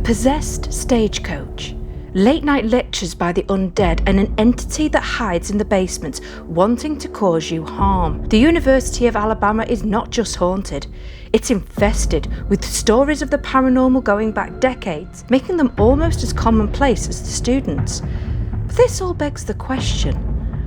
possessed stagecoach, late-night lectures by the undead, and an entity that hides in the basement wanting to cause you harm. The University of Alabama is not just haunted, it's infested with stories of the paranormal going back decades, making them almost as commonplace as the students. But this all begs the question,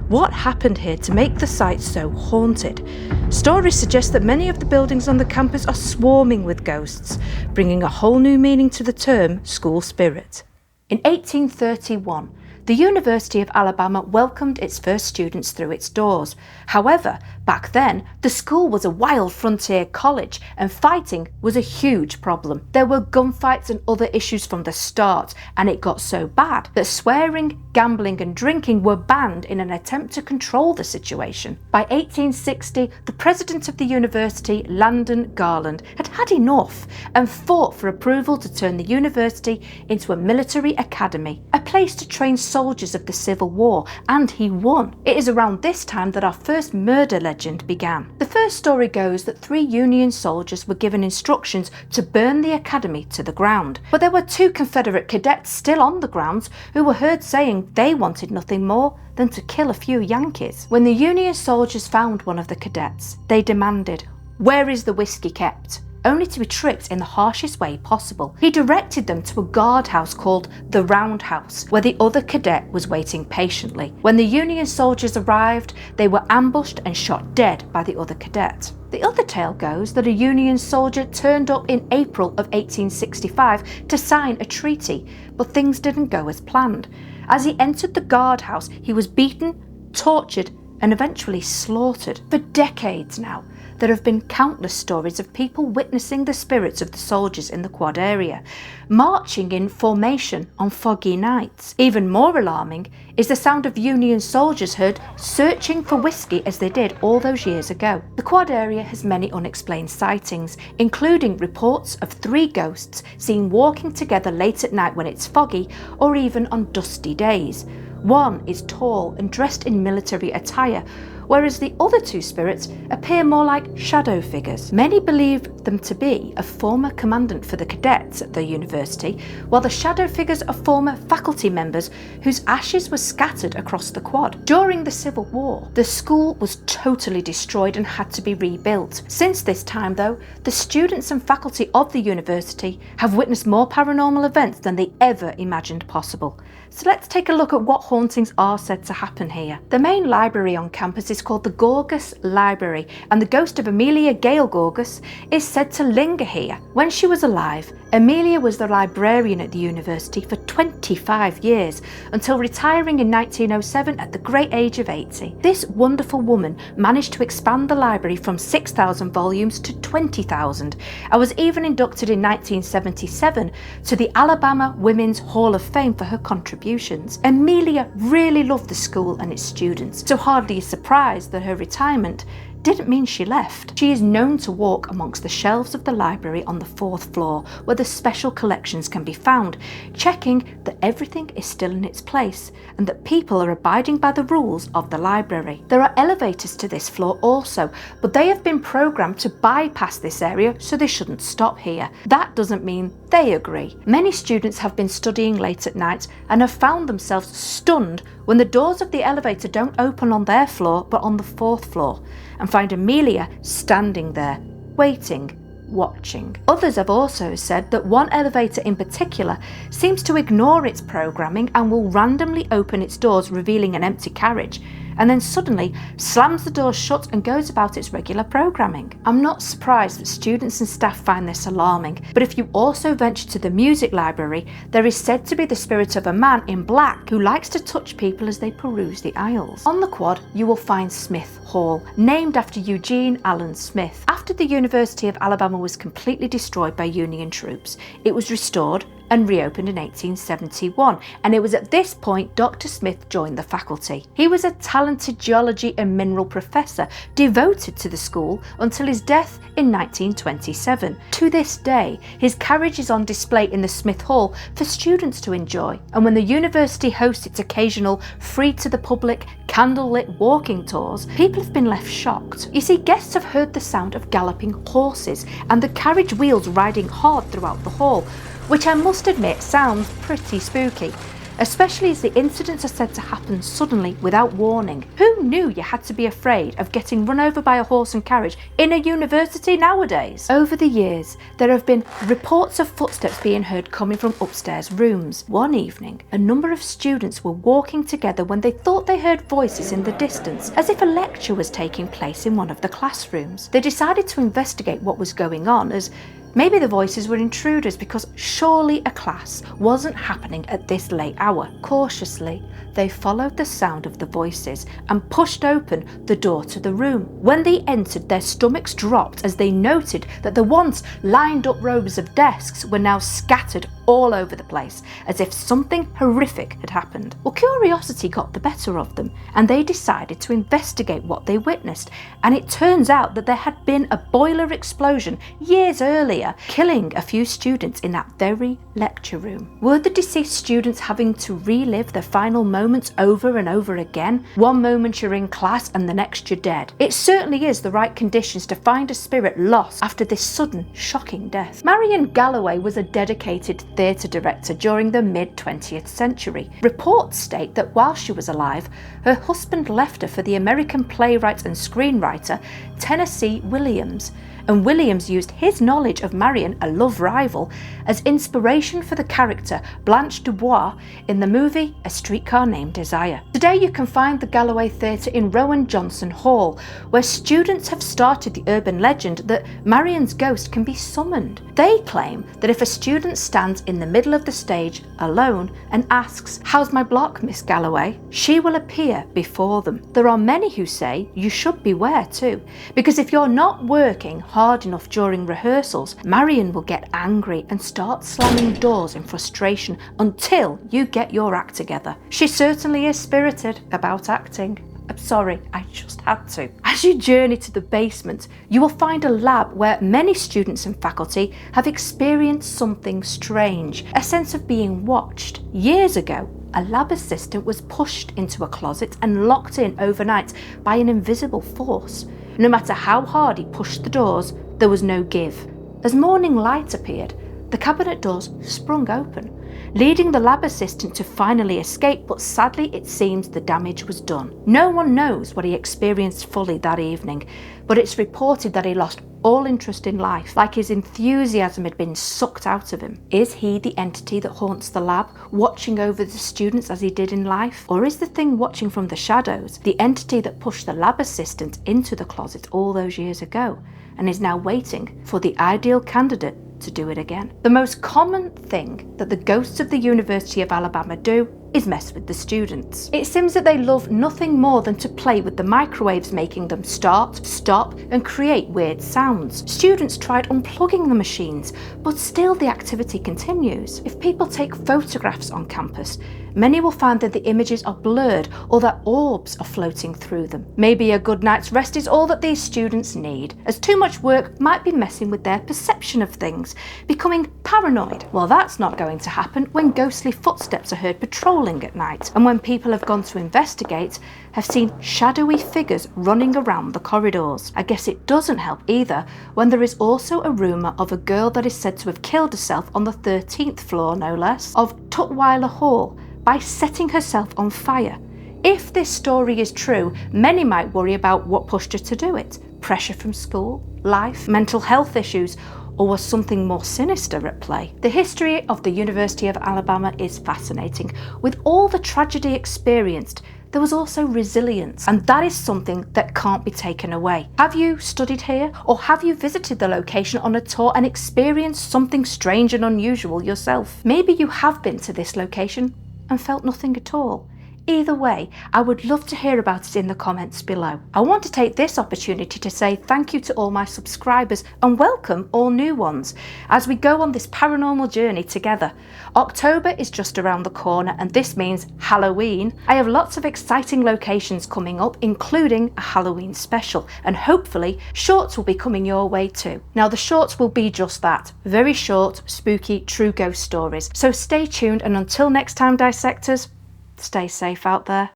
what happened here to make the site so haunted? Stories suggest that many of the buildings on the campus are swarming with ghosts, bringing a whole new meaning to the term school spirit. In 1831, the University of Alabama welcomed its first students through its doors. However, back then, the school was a wild frontier college and fighting was a huge problem. There were gunfights and other issues from the start, and it got so bad that swearing, gambling and drinking were banned in an attempt to control the situation. By 1860, the president of the university, Landon Garland, had had enough and fought for approval to turn the university into a military academy, a place to train soldiers of the Civil War, and he won. It is around this time that our first murder legend began. The first story goes that 3 Union soldiers were given instructions to burn the academy to the ground, but there were 2 Confederate cadets still on the grounds who were heard saying they wanted nothing more than to kill a few Yankees. When the Union soldiers found one of the cadets, they demanded, "Where is the whiskey kept?" only to be tricked in the harshest way possible. He directed them to a guardhouse called the Roundhouse, where the other cadet was waiting patiently. When the Union soldiers arrived, they were ambushed and shot dead by the other cadet. The other tale goes that a Union soldier turned up in April of 1865 to sign a treaty, but things didn't go as planned. As he entered the guardhouse, he was beaten, tortured, and eventually slaughtered. For decades now, there have been countless stories of people witnessing the spirits of the soldiers in the quad area, marching in formation on foggy nights. Even more alarming is the sound of Union soldiers heard searching for whiskey as they did all those years ago. The quad area has many unexplained sightings, including reports of 3 ghosts seen walking together late at night when it's foggy, or even on dusty days. One is tall and dressed in military attire, whereas the other 2 spirits appear more like shadow figures. Many believe them to be a former commandant for the cadets at the university, while the shadow figures are former faculty members whose ashes were scattered across the quad. During the Civil War, the school was totally destroyed and had to be rebuilt. Since this time though, the students and faculty of the university have witnessed more paranormal events than they ever imagined possible. So let's take a look at what hauntings are said to happen here. The main library on campus is called the Gorgas Library, and the ghost of Amelia Gale Gorgas is said to linger here. When she was alive, Amelia was the librarian at the university for 25 years, until retiring in 1907 at the great age of 80. This wonderful woman managed to expand the library from 6,000 volumes to 20,000, and was even inducted in 1977 to the Alabama Women's Hall of Fame for her contributions. Amelia really loved the school and its students, so hardly a surprise that her retirement didn't mean she left. She is known to walk amongst the shelves of the library on the 4th floor, where the special collections can be found, checking that everything is still in its place and that people are abiding by the rules of the library. There are elevators to this floor also, but they have been programmed to bypass this area, so they shouldn't stop here. That doesn't mean they agree. Many students have been studying late at night and have found themselves stunned when the doors of the elevator don't open on their floor but on the 4th floor, and find Amelia standing there, waiting, watching. Others have also said that one elevator in particular seems to ignore its programming and will randomly open its doors, revealing an empty carriage, and then suddenly slams the door shut and goes about its regular programming. I'm not surprised that students and staff find this alarming, but if you also venture to the music library, there is said to be the spirit of a man in black who likes to touch people as they peruse the aisles. On the quad, you will find Smith Hall, named after Eugene Allen Smith. After the University of Alabama was completely destroyed by Union troops, it was restored and reopened in 1871, and it was at this point Dr. Smith joined the faculty. He was a talented geology and mineral professor devoted to the school until his death in 1927. To this day, his carriage is on display in the Smith Hall for students to enjoy, and when the university hosts its occasional free to the public candlelit walking tours, people have been left shocked. You see, guests have heard the sound of galloping horses and the carriage wheels riding hard throughout the hall, which I must admit sounds pretty spooky, especially as the incidents are said to happen suddenly without warning. Who knew you had to be afraid of getting run over by a horse and carriage in a university nowadays? Over the years, there have been reports of footsteps being heard coming from upstairs rooms. One evening, a number of students were walking together when they thought they heard voices in the distance, as if a lecture was taking place in one of the classrooms. They decided to investigate what was going on, as maybe the voices were intruders, because surely a class wasn't happening at this late hour. Cautiously, they followed the sound of the voices and pushed open the door to the room. When they entered, their stomachs dropped as they noted that the once lined up rows of desks were now scattered all over the place, as if something horrific had happened. Well, curiosity got the better of them, and they decided to investigate what they witnessed, and it turns out that there had been a boiler explosion years earlier, killing a few students in that very lecture room. Were the deceased students having to relive their final moments over and over again? One moment you're in class and the next you're dead. It certainly is the right conditions to find a spirit lost after this sudden, shocking death. Marion Galloway was a dedicated theatre director during the mid-20th century. Reports state that while she was alive, her husband left her for the American playwright and screenwriter Tennessee Williams, and Williams used his knowledge of Marion, a love rival, as inspiration for the character Blanche Dubois in the movie A Streetcar Named Desire. Today you can find the Galloway Theatre in Rowan Johnson Hall, where students have started the urban legend that Marion's ghost can be summoned. They claim that if a student stands in the middle of the stage alone and asks, "How's my block, Miss Galloway?" she will appear before them. There are many who say you should beware too, because if you're not working hard enough during rehearsals, Marion will get angry and start slamming doors in frustration until you get your act together. She certainly is spirited about acting. I'm sorry, I just had to. As you journey to the basement, you will find a lab where many students and faculty have experienced something strange, a sense of being watched. Years ago, a lab assistant was pushed into a closet and locked in overnight by an invisible force. No matter how hard he pushed the doors, there was no give. As morning light appeared, the cabinet doors sprung open, leading the lab assistant to finally escape, but sadly it seems the damage was done. No one knows what he experienced fully that evening, but it's reported that he lost all interest in life, like his enthusiasm had been sucked out of him. Is he the entity that haunts the lab, watching over the students as he did in life? Or is the thing watching from the shadows the entity that pushed the lab assistant into the closet all those years ago and is now waiting for the ideal candidate to do it again? The most common thing that the ghosts of the University of Alabama do is mess with the students. It seems that they love nothing more than to play with the microwaves, making them start, stop, and create weird sounds. Students tried unplugging the machines, but still the activity continues. If people take photographs on campus, many will find that the images are blurred or that orbs are floating through them. Maybe a good night's rest is all that these students need, as too much work might be messing with their perception of things, becoming paranoid. Well, that's not going to happen when ghostly footsteps are heard patrolling at night, and when people have gone to investigate, have seen shadowy figures running around the corridors. I guess it doesn't help either when there is also a rumour of a girl that is said to have killed herself on the 13th floor, no less, of Tutwiler Hall by setting herself on fire. If this story is true, many might worry about what pushed her to do it. Pressure from school, life, mental health issues, or was something more sinister at play? The history of the University of Alabama is fascinating. With all the tragedy experienced, there was also resilience, and that is something that can't be taken away. Have you studied here, or have you visited the location on a tour and experienced something strange and unusual yourself? Maybe you have been to this location and felt nothing at all. Either way, I would love to hear about it in the comments below. I want to take this opportunity to say thank you to all my subscribers and welcome all new ones as we go on this paranormal journey together. October is just around the corner, and this means Halloween. I have lots of exciting locations coming up, including a Halloween special, and hopefully shorts will be coming your way too. Now the shorts will be just that, very short, spooky, true ghost stories. So stay tuned, and until next time, dissectors, stay safe out there.